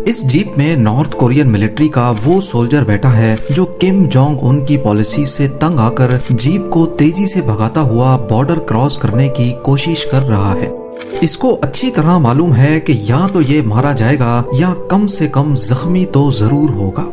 اس jeep میں north Korean military کا وہ سولجر بیٹھا ہے جو کم جونگ ان کی پالیسی سے تنگ آ کر جیپ کو تیزی سے بھگاتا ہوا بارڈر کراس کرنے کی کوشش کر رہا ہے۔ اس کو اچھی طرح معلوم ہے کہ یا تو یہ مارا جائے گا یا کم سے کم زخمی تو ضرور ہوگا۔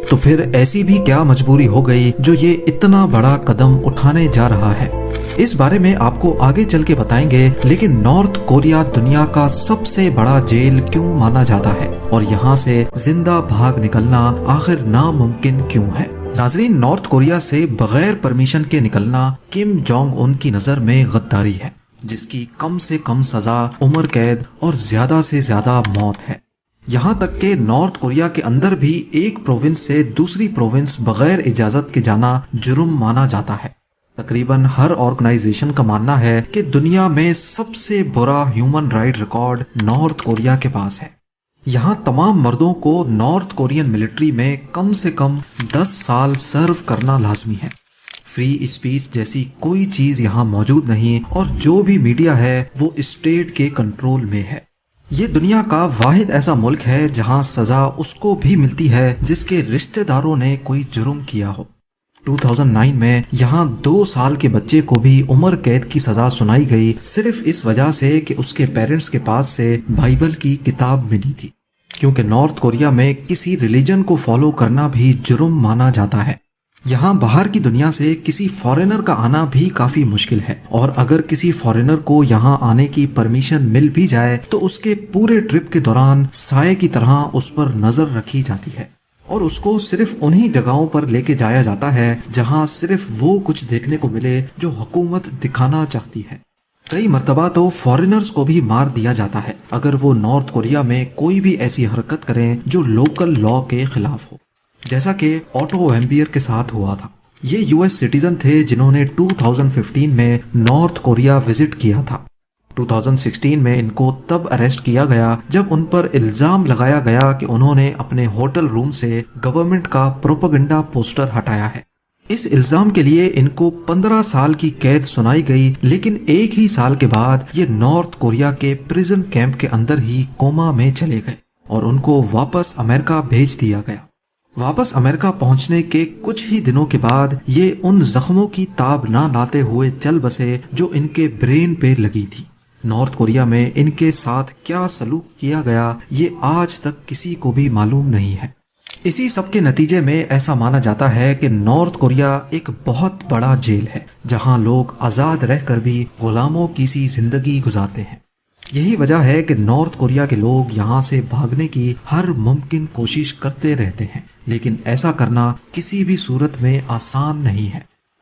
تو پھر ایسی بھی کیا مجبوری ہو گئی جو یہ اتنا بڑا قدم اٹھانے جا رہا ہے؟ اس بارے میں آپ کو آگے چل کے بتائیں گے، لیکن نارتھ کوریا دنیا کا سب سے بڑا جیل کیوں مانا جاتا ہے اور یہاں سے زندہ بھاگ نکلنا آخر ناممکن کیوں ہے؟ ناظرین، نارتھ کوریا سے بغیر پرمیشن کے نکلنا کم جونگ ان کی نظر میں غداری ہے، جس کی کم سے کم سزا عمر قید اور زیادہ سے زیادہ موت ہے۔ یہاں تک کہ نارتھ کوریا کے اندر بھی ایک پروونس سے دوسری پروونس بغیر اجازت کے جانا جرم مانا جاتا ہے۔ تقریباً ہر آرگنائزیشن کا ماننا ہے کہ دنیا میں سب سے برا human right record north Korea کے پاس ہے۔ یہاں تمام مردوں کو نارتھ کورین ملٹری میں کم سے کم 10 سال سرو کرنا لازمی ہے۔ فری اسپیچ جیسی کوئی چیز یہاں موجود نہیں اور جو بھی میڈیا ہے وہ اسٹیٹ کے کنٹرول میں ہے۔ یہ دنیا کا واحد ایسا ملک ہے جہاں سزا اس کو بھی ملتی ہے جس کے رشتہ داروں نے کوئی جرم کیا ہو۔ 2009 میں یہاں 2 سال کے بچے کو بھی عمر قید کی سزا سنائی گئی، صرف اس وجہ سے کہ اس کے پیرنٹس کے پاس سے بائبل کی کتاب ملی تھی، کیونکہ نارتھ کوریا میں کسی ریلیجن کو فالو کرنا بھی جرم مانا جاتا ہے۔ یہاں باہر کی دنیا سے کسی فارینر کا آنا بھی کافی مشکل ہے، اور اگر کسی فارینر کو یہاں آنے کی پرمیشن مل بھی جائے تو اس کے پورے ٹرپ کے دوران سائے کی طرح اس پر نظر رکھی جاتی ہے اور اس کو صرف انہی جگہوں پر لے کے جایا جاتا ہے جہاں صرف وہ کچھ دیکھنے کو ملے جو حکومت دکھانا چاہتی ہے۔ کئی مرتبہ تو فارینرز کو بھی مار دیا جاتا ہے اگر وہ نارتھ کوریا میں کوئی بھی ایسی حرکت کریں جو لوکل لا کے خلاف ہو، جیسا کہ آٹو ویمبیئر کے ساتھ ہوا تھا۔ یہ یو ایس سٹیزن تھے جنہوں نے 2015 میں نارتھ کوریا وزٹ کیا تھا۔ 2016 میں ان کو تب اریسٹ کیا گیا جب ان پر الزام لگایا گیا کہ انہوں نے اپنے ہوٹل روم سے گورنمنٹ کا پروپیگنڈا پوسٹر ہٹایا ہے۔ اس الزام کے لیے ان کو 15 سال کی قید سنائی گئی، لیکن ایک ہی سال کے بعد یہ نارتھ کوریا کے پریزن کیمپ کے اندر ہی کوما میں چلے گئے اور ان کو واپس امریکہ بھیج دیا گیا۔ واپس امریکہ پہنچنے کے کچھ ہی دنوں کے بعد یہ ان زخموں کی تاب نہ لاتے ہوئے چل بسے جو ان کے برین پہ لگی تھی۔ نارتھ کوریا میں ان کے ساتھ کیا سلوک کیا گیا یہ آج تک کسی کو بھی معلوم نہیں ہے۔ اسی سب کے نتیجے میں ایسا مانا جاتا ہے کہ نارتھ کوریا ایک بہت بڑا جیل ہے جہاں لوگ آزاد رہ کر بھی غلاموں کی سی زندگی گزارتے ہیں۔ یہی وجہ ہے کہ نارتھ کوریا کے لوگ یہاں سے بھاگنے کی ہر ممکن کوشش کرتے رہتے ہیں، لیکن ایسا کرنا کسی بھی صورت میں آسان نہیں ہے،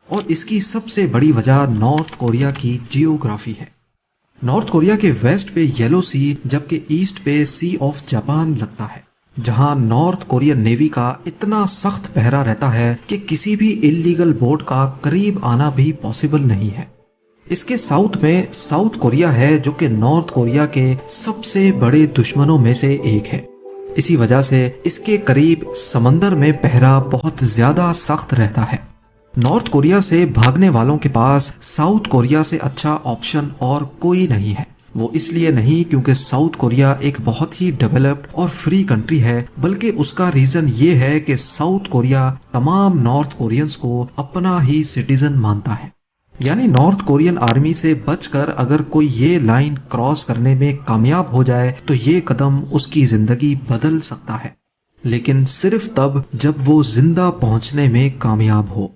اور اس کی سب سے بڑی وجہ نارتھ کوریا کی جیوگرافی ہے۔ نارتھ کوریا کے ویسٹ پہ یلو سی جبکہ ایسٹ پہ سی آف جاپان لگتا ہے، جہاں نارتھ کورین نیوی کا اتنا سخت پہرا رہتا ہے کہ کسی بھی انلیگل بوٹ کا قریب آنا بھی پاسبل نہیں ہے۔ اس کے ساؤتھ میں ساؤتھ کوریا ہے جو کہ نارتھ کوریا کے سب سے بڑے دشمنوں میں سے ایک ہے۔ اسی وجہ سے اس کے قریب سمندر میں پہرا بہت زیادہ سخت رہتا ہے۔ نارتھ کوریا سے بھاگنے والوں کے پاس ساؤتھ کوریا سے اچھا آپشن اور کوئی نہیں ہے۔ وہ اس لیے نہیں کیونکہ ساؤتھ کوریا ایک بہت ہی ڈیولپڈ اور فری کنٹری ہے، بلکہ اس کا ریزن یہ ہے کہ ساؤتھ کوریا تمام نارتھ کورینز کو اپنا ہی سٹیزن مانتا ہے۔ یعنی نارتھ کورین آرمی سے بچ کر اگر کوئی یہ لائن کراس کرنے میں کامیاب ہو جائے تو یہ قدم اس کی زندگی بدل سکتا ہے، لیکن صرف تب جب وہ زندہ پہنچنے میں کامیاب ہو،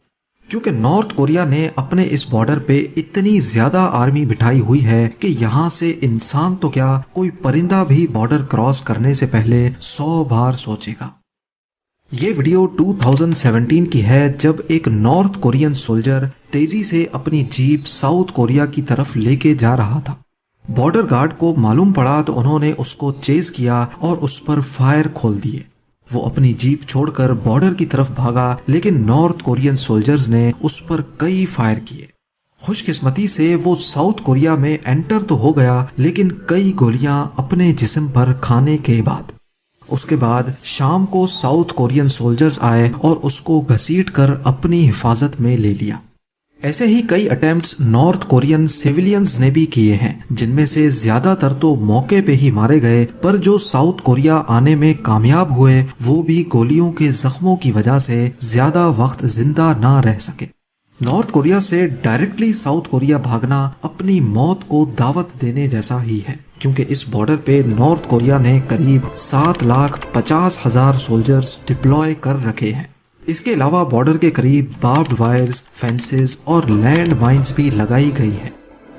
کیونکہ نارتھ کوریا نے اپنے اس بارڈر پہ اتنی زیادہ آرمی بٹھائی ہوئی ہے کہ یہاں سے انسان تو کیا کوئی پرندہ بھی بارڈر کراس کرنے سے پہلے 100 بار سوچے گا۔ یہ ویڈیو 2017 کی ہے جب ایک نارتھ کورین سولجر تیزی سے اپنی جیپ ساؤتھ کوریا کی طرف لے کے جا رہا تھا۔ بارڈر گارڈ کو معلوم پڑا تو انہوں نے اس کو چیز کیا اور اس پر فائر کھول دیے۔ وہ اپنی جیپ چھوڑ کر بارڈر کی طرف بھاگا، لیکن نارتھ کورین سولجرز نے اس پر کئی فائر کیے۔ خوش قسمتی سے وہ ساؤتھ کوریا میں انٹر تو ہو گیا، لیکن کئی گولیاں اپنے جسم پر کھانے کے بعد۔ اس کے بعد شام کو ساؤتھ کورین سولجرز آئے اور اس کو گھسیٹ کر اپنی حفاظت میں لے لیا۔ ایسے ہی کئی اٹیمپٹس نارتھ کورین سیویلینز نے بھی کیے ہیں، جن میں سے زیادہ تر تو موقع پہ ہی مارے گئے، پر جو ساؤتھ کوریا آنے میں کامیاب ہوئے وہ بھی گولیوں کے زخموں کی وجہ سے زیادہ وقت زندہ نہ رہ سکے۔ نارتھ کوریا سے ڈائریکٹلی ساؤتھ کوریا بھاگنا اپنی موت کو دعوت دینے جیسا ہی ہے، کیونکہ اس بارڈر پہ نارتھ کوریا نے قریب 7,50,000 سولجرز ڈپلوائے کر رکھے ہیں۔ اس کے علاوہ بارڈر کے قریب باربڈ وائرز، فینسز اور لینڈ مائنز بھی لگائی گئی ہیں۔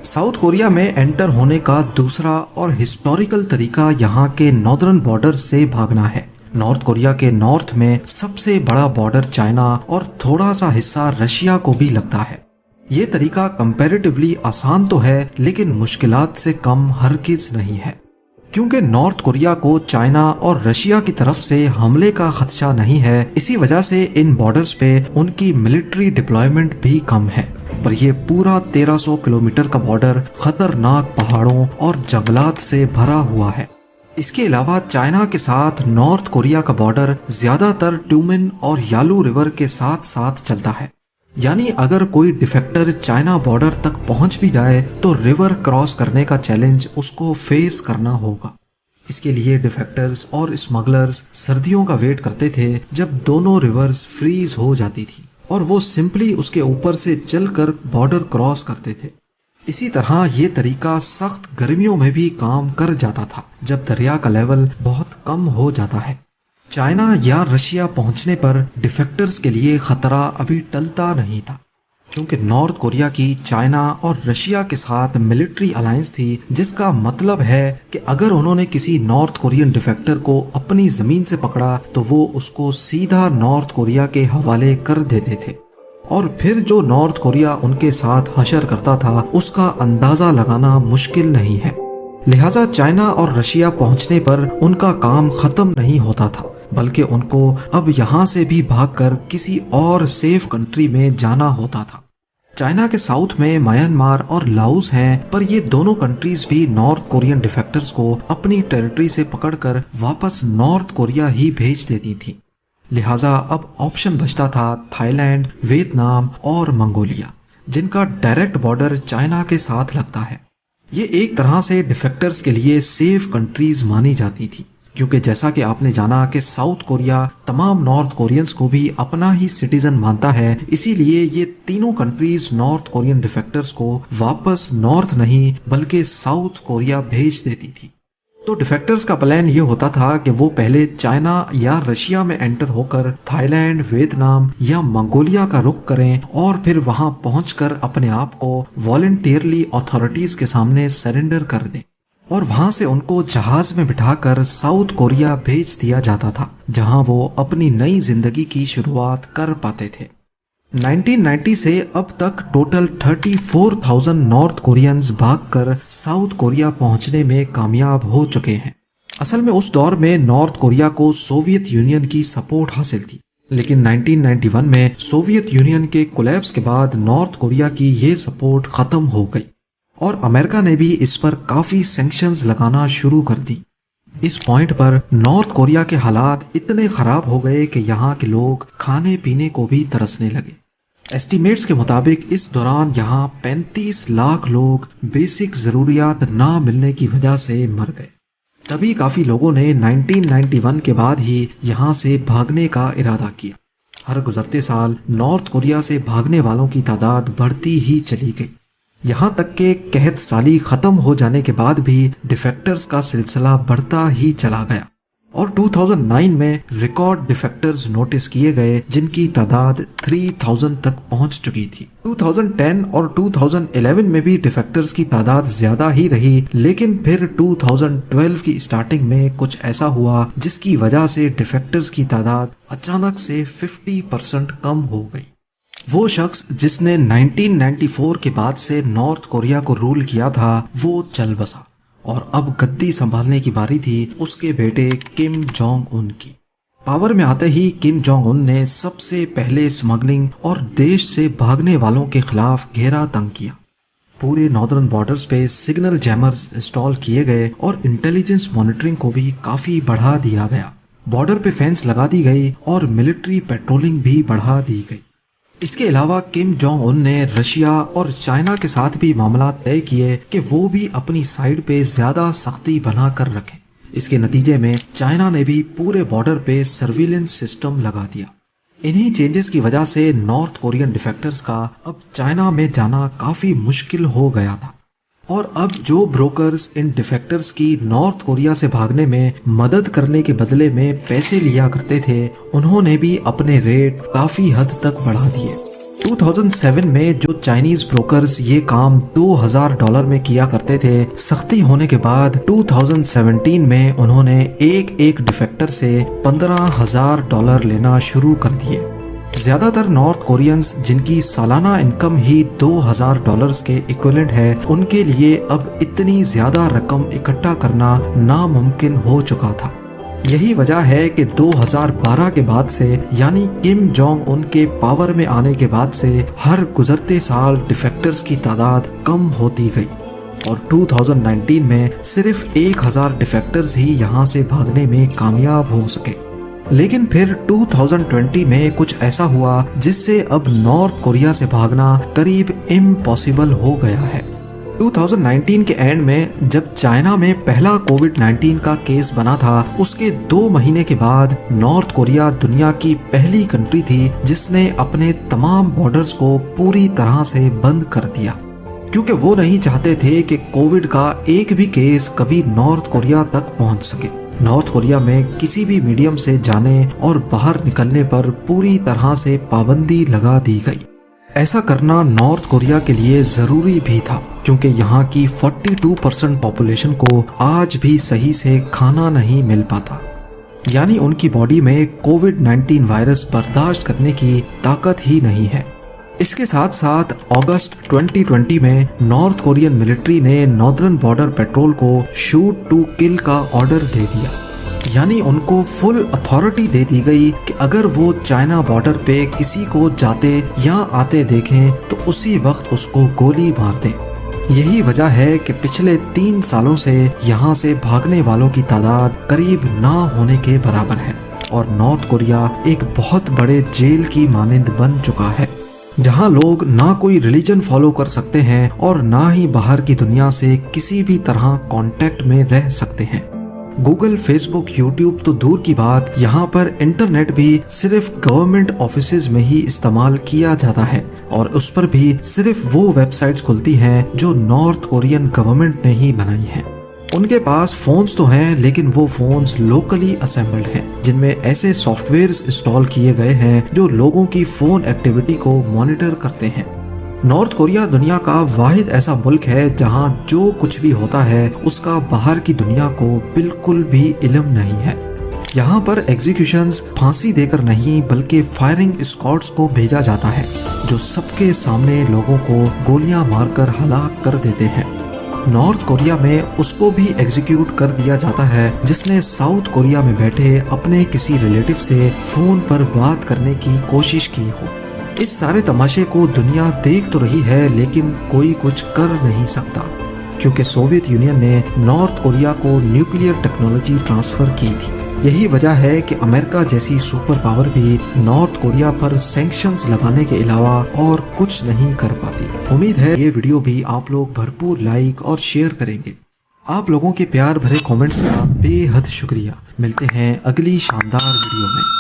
ساؤتھ کوریا میں انٹر ہونے کا دوسرا اور ہسٹوریکل طریقہ یہاں کے ناردرن بارڈر سے بھاگنا ہے۔ نارتھ کوریا کے نارتھ میں سب سے بڑا بارڈر چائنا اور تھوڑا سا حصہ رشیا کو بھی لگتا ہے۔ یہ طریقہ کمپیریٹیولی آسان تو ہے لیکن مشکلات سے کم ہرگز نہیں ہے، کیونکہ نارتھ کوریا کو چائنا اور رشیا کی طرف سے حملے کا خدشہ نہیں ہے، اسی وجہ سے ان بارڈرز پہ ان کی ملٹری ڈپلائمنٹ بھی کم ہے۔ پر یہ پورا 1300 کلومیٹر کا بارڈر خطرناک پہاڑوں اور جنگلات سے بھرا ہوا ہے۔ اس کے علاوہ چائنا کے ساتھ نارتھ کوریا کا بارڈر زیادہ تر ٹیومن اور یالو ریور کے ساتھ ساتھ چلتا ہے، یعنی اگر کوئی ڈیفیکٹر چائنا بارڈر تک پہنچ بھی جائے تو ریور کراس کرنے کا چیلنج اس کو فیس کرنا ہوگا۔ اس کے لیے ڈیفیکٹرز اور اسمگلرز سردیوں کا ویٹ کرتے تھے جب دونوں ریورز فریز ہو جاتی تھی، اور وہ سمپلی اس کے اوپر سے چل کر بارڈر کراس کرتے تھے۔ اسی طرح یہ طریقہ سخت گرمیوں میں بھی کام کر جاتا تھا جب دریا کا لیول بہت کم ہو جاتا ہے۔ چائنا یا رشیا پہنچنے پر ڈیفیکٹرز کے لیے خطرہ ابھی ٹلتا نہیں تھا، کیونکہ نارتھ کوریا کی چائنا اور رشیا کے ساتھ ملٹری الائنس تھی، جس کا مطلب ہے کہ اگر انہوں نے کسی نارتھ کورین ڈیفیکٹر کو اپنی زمین سے پکڑا تو وہ اس کو سیدھا نارتھ کوریا کے حوالے کر دیتے تھے، اور پھر جو نارتھ کوریا ان کے ساتھ حشر کرتا تھا اس کا اندازہ لگانا مشکل نہیں ہے۔ لہٰذا چائنا اور رشیا پہنچنے پر ان کا کام ختم نہیں ہوتا تھا، بلکہ ان کو اب یہاں سے بھی بھاگ کر کسی اور سیف کنٹری میں جانا ہوتا تھا۔ چائنا کے ساؤتھ میں میانمار اور لاؤس ہیں، پر یہ دونوں کنٹریز بھی نارتھ کورین ڈیفیکٹرز کو اپنی ٹیریٹری سے پکڑ کر واپس نارتھ کوریا ہی بھیج دیتی تھیں۔ لہٰذا اب آپشن بچتا تھا تھائی لینڈ، ویتنام اور منگولیا، جن کا ڈائریکٹ بارڈر چائنا کے ساتھ لگتا ہے۔ یہ ایک طرح سے ڈیفیکٹرز کے لیے سیف کنٹریز مانی جاتی تھی، کیونکہ جیسا کہ آپ نے جانا کہ ساؤتھ کوریا تمام نارتھ کورینز کو بھی اپنا ہی سٹیزن مانتا ہے، اسی لیے یہ تینوں کنٹریز نارتھ کورین ڈیفیکٹرز کو واپس نارتھ نہیں بلکہ ساؤتھ کوریا بھیج دیتی تھی۔ تو ڈیفیکٹرز کا پلان یہ ہوتا تھا کہ وہ پہلے چائنا یا رشیا میں انٹر ہو کر تھائی لینڈ، ویتنام یا منگولیا کا رخ کریں، اور پھر وہاں پہنچ کر اپنے آپ کو والنٹیئرلی اتھارٹیز کے سامنے سرنڈر کر دیں، اور وہاں سے ان کو جہاز میں بٹھا کر ساؤتھ کوریا بھیج دیا جاتا تھا، جہاں وہ اپنی نئی زندگی کی شروعات کر پاتے تھے۔ 1990 سے اب تک ٹوٹل 34,000 نارتھ کورینز بھاگ کر ساؤتھ کوریا پہنچنے میں کامیاب ہو چکے ہیں۔ اصل میں اس دور میں نارتھ کوریا کو سوویت یونین کی سپورٹ حاصل تھی، لیکن 1991 میں سوویت یونین کے کولیپس کے بعد نارتھ کوریا کی یہ سپورٹ ختم ہو گئی، اور امریکہ نے بھی اس پر کافی سینکشنز لگانا شروع کر دی۔ اس پوائنٹ پر نارتھ کوریا کے حالات اتنے خراب ہو گئے کہ یہاں کے لوگ کھانے پینے کو بھی ترسنے لگے۔ ایسٹیمیٹس کے مطابق اس دوران یہاں 35 لاکھ لوگ بیسک ضروریات نہ ملنے کی وجہ سے مر گئے۔ تبھی کافی لوگوں نے 1991 کے بعد ہی یہاں سے بھاگنے کا ارادہ کیا۔ ہر گزرتے سال نارتھ کوریا سے بھاگنے والوں کی تعداد بڑھتی ہی چلی گئی، یہاں تک کہ قحط سالی ختم ہو جانے کے بعد بھی ڈیفیکٹرز کا سلسلہ بڑھتا ہی چلا گیا، اور 2009 میں ریکارڈ ڈیفیکٹرز نوٹس کیے گئے جن کی تعداد 3000 تک پہنچ چکی تھی۔ 2010 اور 2011 میں بھی ڈیفیکٹرز کی تعداد زیادہ ہی رہی، لیکن پھر 2012 کی سٹارٹنگ میں کچھ ایسا ہوا جس کی وجہ سے ڈیفیکٹرز کی تعداد اچانک سے 50% کم ہو گئی۔ وہ شخص جس نے 1994 کے بعد سے نارتھ کوریا کو رول کیا تھا وہ چل بسا، اور اب گدی سنبھالنے کی باری تھی اس کے بیٹے کم جونگ ان کی۔ پاور میں آتے ہی کم جونگ ان نے سب سے پہلے اسمگلنگ اور دیش سے بھاگنے والوں کے خلاف گھیرا تنگ کیا۔ پورے ناردرن بارڈرز پہ سگنل جیمرز انسٹال کیے گئے اور انٹیلیجنس مانیٹرنگ کو بھی کافی بڑھا دیا گیا۔ بارڈر پہ فینس لگا دی گئی اور ملٹری پیٹرولنگ بھی بڑھا دی گئی۔ اس کے علاوہ کم جونگ ان نے رشیا اور چائنا کے ساتھ بھی معاملات طے کیے کہ وہ بھی اپنی سائیڈ پہ زیادہ سختی بنا کر رکھیں۔ اس کے نتیجے میں چائنا نے بھی پورے بارڈر پہ سرویلنس سسٹم لگا دیا۔ انہی چینجز کی وجہ سے نارتھ کورین ڈیفیکٹرز کا اب چائنا میں جانا کافی مشکل ہو گیا تھا، اور اب جو بروکرز ان ڈیفیکٹرز کی نارتھ کوریا سے بھاگنے میں مدد کرنے کے بدلے میں پیسے لیا کرتے تھے، انہوں نے بھی اپنے ریٹ کافی حد تک بڑھا دیے۔ 2007 میں جو چائنیز بروکرز یہ کام $2000 میں کیا کرتے تھے، سختی ہونے کے بعد 2017 میں انہوں نے ایک ڈیفیکٹر سے $15,000 لینا شروع کر دیے۔ زیادہ تر نارتھ کورینز جن کی سالانہ انکم ہی $2000 کے ایکویلنٹ ہے، ان کے لیے اب اتنی زیادہ رقم اکٹھا کرنا ناممکن ہو چکا تھا۔ یہی وجہ ہے کہ 2012 کے بعد سے، یعنی کم جونگ ان کے پاور میں آنے کے بعد سے، ہر گزرتے سال ڈیفیکٹرز کی تعداد کم ہوتی گئی، اور 2019 میں صرف 1000 ڈیفیکٹرز ہی یہاں سے بھاگنے میں کامیاب ہو سکے۔ لیکن پھر 2020 میں کچھ ایسا ہوا جس سے اب نارتھ کوریا سے بھاگنا قریب امپاسبل ہو گیا ہے۔ 2019 کے اینڈ میں جب چائنا میں پہلا کووڈ-19 کا کیس بنا تھا، اس کے 2 مہینے کے بعد نارتھ کوریا دنیا کی پہلی کنٹری تھی جس نے اپنے تمام بارڈرز کو پوری طرح سے بند کر دیا، کیونکہ وہ نہیں چاہتے تھے کہ کووڈ کا ایک بھی کیس کبھی نارتھ کوریا تک پہنچ سکے۔ نارتھ کوریا میں کسی بھی میڈیم سے جانے اور باہر نکلنے پر پوری طرح سے پابندی لگا دی گئی۔ ایسا کرنا نارتھ کوریا کے لیے ضروری بھی تھا، کیونکہ یہاں کی 42% پاپولیشن کو آج بھی صحیح سے کھانا نہیں مل پاتا، یعنی ان کی باڈی میں کووڈ-19 وائرس برداشت کرنے کی طاقت ہی نہیں ہے۔ اس کے ساتھ ساتھ اگست 2020 میں نارتھ کورین ملٹری نے ناردرن بارڈر پیٹرول کو شوٹ ٹو کل کا آرڈر دے دیا، یعنی ان کو فل اتھارٹی دے دی گئی کہ اگر وہ چائنا بارڈر پہ کسی کو جاتے یا آتے دیکھیں تو اسی وقت اس کو گولی مار دیں۔ یہی وجہ ہے کہ پچھلے 3 سالوں سے یہاں سے بھاگنے والوں کی تعداد قریب نہ ہونے کے برابر ہے، اور نارتھ کوریا ایک بہت بڑے جیل کی مانند بن چکا ہے، جہاں لوگ نہ کوئی ریلیجن فالو کر سکتے ہیں اور نہ ہی باہر کی دنیا سے کسی بھی طرح کانٹیکٹ میں رہ سکتے ہیں۔ گوگل، فیس بک، یوٹیوب تو دور کی بات، یہاں پر انٹرنیٹ بھی صرف گورنمنٹ آفیسز میں ہی استعمال کیا جاتا ہے، اور اس پر بھی صرف وہ ویب سائٹس کھلتی ہیں جو نارتھ کورین گورنمنٹ نے ہی بنائی ہیں۔ ان کے پاس فونز تو ہیں، لیکن وہ فونز لوکلی اسمبلڈ ہیں، جن میں ایسے سافٹ ویئرز انسٹال کیے گئے ہیں جو لوگوں کی فون ایکٹیویٹی کو مانیٹر کرتے ہیں۔ نارتھ کوریا دنیا کا واحد ایسا ملک ہے جہاں جو کچھ بھی ہوتا ہے اس کا باہر کی دنیا کو بالکل بھی علم نہیں ہے۔ یہاں پر ایگزیکیوشنز پھانسی دے کر نہیں بلکہ فائرنگ اسکواڈز کو بھیجا جاتا ہے، جو سب کے سامنے لوگوں کو گولیاں مار کر ہلاک کر دیتے ہیں۔ نارتھ کوریا میں اس کو بھی ایگزیکیوٹ کر دیا جاتا ہے جس نے ساؤتھ کوریا میں بیٹھے اپنے کسی ریلیٹو سے فون پر بات کرنے کی کوشش کی ہو۔ اس سارے تماشے کو دنیا دیکھ تو رہی ہے، لیکن کوئی کچھ کر نہیں سکتا، کیونکہ سوویت یونین نے نارتھ کوریا کو نیوکلیئر ٹیکنالوجی ٹرانسفر کی تھی۔ یہی وجہ ہے کہ امریکہ جیسی سپر پاور بھی نارتھ کوریا پر سینکشنز لگانے کے علاوہ اور کچھ نہیں کر پاتی۔ امید ہے یہ ویڈیو بھی آپ لوگ بھرپور لائک اور شیئر کریں گے۔ آپ لوگوں کے پیار بھرے کامنٹس کا بے حد شکریہ۔ ملتے ہیں اگلی شاندار ویڈیو میں۔